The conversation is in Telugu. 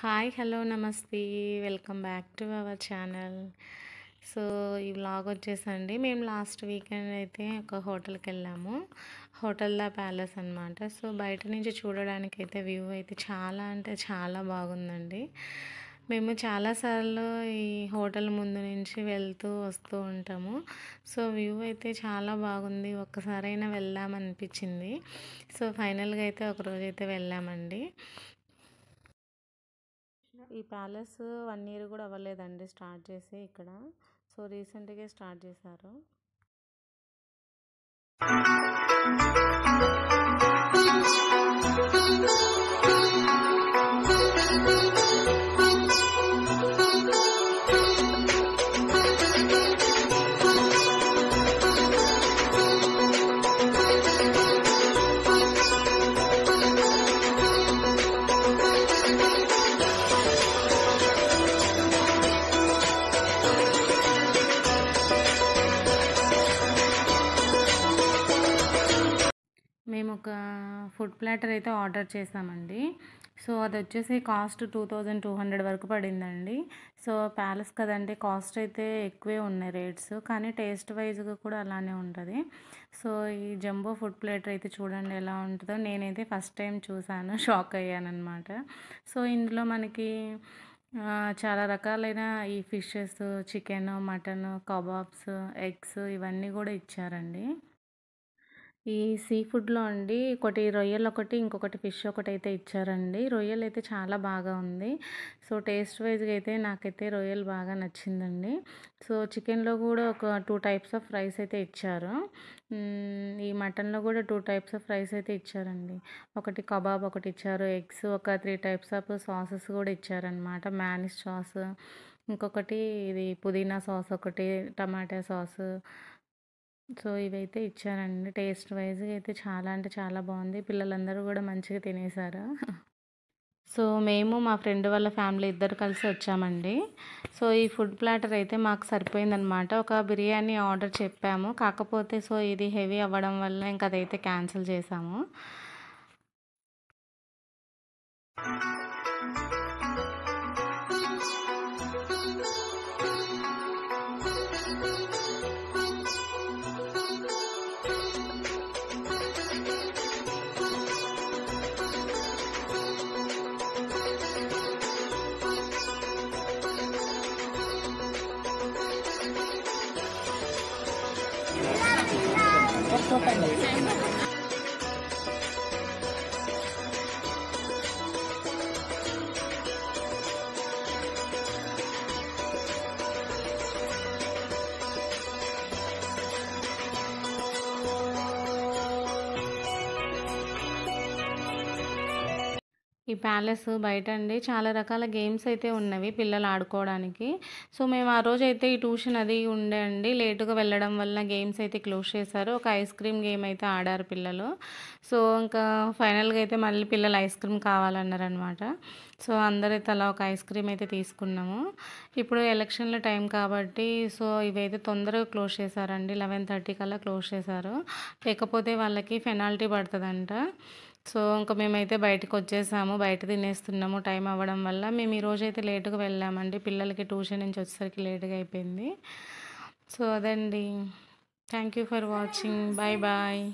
హాయ్ హలో నమస్తే welcome back to our channel. So ఈ వ్లాగ్ వచ్చేసండి మేము లాస్ట్ వీకెండ్ అయితే ఒక హోటల్కి వెళ్ళాము. హోటల్ ద ప్యాలెస్ అనమాట. సో బయట నుంచి చూడడానికి అయితే వ్యూ అయితే చాలా అంటే చాలా బాగుందండి. మేము చాలాసార్లు ఈ హోటల్ ముందు నుంచి వెళ్తూ వస్తూ ఉంటాము. సో వ్యూ అయితే చాలా బాగుంది, ఒక్కసారైనా వెళ్దామనిపించింది. సో ఫైనల్గా అయితే ఒకరోజు అయితే వెళ్ళామండి. ఈ ప్యాలెస్ 1 ఇయర్ కూడా అవ్వలేదండి స్టార్ట్ చేసి ఇక్కడ. సో రీసెంట్గా స్టార్ట్ చేశారు. మేము ఒక ఫుడ్ ప్లాటర్ అయితే ఆర్డర్ చేసామండి. సో అది వచ్చేసి కాస్ట్ 2200 వరకు పడిందండి. సో ప్యాలెస్ కదండి, కాస్ట్ అయితే ఎక్కువే ఉన్నాయి రేట్స్, కానీ టేస్ట్ వైజ్గా కూడా అలానే ఉంటుంది. సో ఈ జంబో ఫుడ్ ప్లేటర్ అయితే చూడండి ఎలా ఉంటుందో. నేనైతే ఫస్ట్ టైం చూసాను, షాక్ అయ్యాను అనమాట. సో ఇందులో మనకి చాలా రకాలైన ఈ fishes, chicken, mutton, kebabs, eggs ఇవన్నీ కూడా ఇచ్చారండి. ఈ సీ ఫుడ్‌లో అండి ఒకటి రొయ్యలొకటి, ఇంకొకటి ఫిష్ ఒకటైతే ఇచ్చారండి. రొయ్యలైతే చాలా బాగా ఉంది. సో టేస్ట్ వైస్‌గా అయితే నాకైతే రొయ్యలు బాగా నచ్చిందండి. సో చికెన్‌లో కూడా ఒక 2 టైప్స్ ఆఫ్ రైస్ అయితే ఇచ్చారు. ఈ మటన్‌లో కూడా 2 టైప్స్ ఆఫ్ రైస్ అయితే ఇచ్చారండి. ఒకటి కబాబ్ ఒకటి ఇచ్చారు. ఎగ్స్ ఒక 3 టైప్స్ ఆఫ్ సాసెస్ కూడా ఇచ్చారనమాట. మ్యానిస్ సాస్, ఇంకొకటి ఇది పుదీనా సాస్ ఒకటి, టమాటా సాసు. సో ఇవైతే ఇచ్చారండి. టేస్ట్ వైజ్‌గా అయితే చాలా అంటే చాలా బాగుంది. పిల్లలందరూ కూడా మంచిగా తినేసారు. సో మేము మా ఫ్రెండ్ వాళ్ళ ఫ్యామిలీ ఇద్దరు కలిసి వచ్చామండి. సో ఈ ఫుడ్ ప్లాటర్ అయితే మాకు సరిపోయిందనమాట. ఒక బిర్యానీ ఆర్డర్ చెప్పాము, కాకపోతే సో ఇది హెవీ అవ్వడం వల్ల ఇంక అదైతే క్యాన్సిల్ చేసాము. ఈ ప్యాలెస్ బయట అండి చాలా రకాల గేమ్స్ అయితే ఉన్నవి పిల్లలు ఆడుకోవడానికి. సో మేము ఆ రోజు అయితే ఈ ట్యూషన్ అది ఉండే అండి, లేటుగా వెళ్ళడం వల్ల గేమ్స్ అయితే క్లోజ్ చేశారు. ఒక ఐస్ క్రీమ్ గేమ్ అయితే ఆడారు పిల్లలు. సో ఇంకా ఫైనల్గా అయితే మళ్ళీ పిల్లలు ఐస్ క్రీమ్ కావాలన్నారనమాట. సో అందరైతే అలా ఒక ఐస్ క్రీమ్ అయితే తీసుకున్నాము. ఇప్పుడు ఎలక్షన్ల టైం కాబట్టి సో ఇవైతే తొందరగా క్లోజ్ చేశారండి. 11:30 కల్లా క్లోజ్ చేశారు, లేకపోతే వాళ్ళకి పెనాల్టీ పడుతుందంట. సో ఇంకా మేమైతే బయటకు వచ్చేసాము, బయట తినేస్తున్నాము టైం అవ్వడం వల్ల. మేము ఈరోజు అయితే లేటుగా వెళ్ళామండి, పిల్లలకి ట్యూషన్ నుంచి వచ్చేసరికి లేటుగా అయిపోయింది. సో అదండి. Thank you for watching. Bye bye.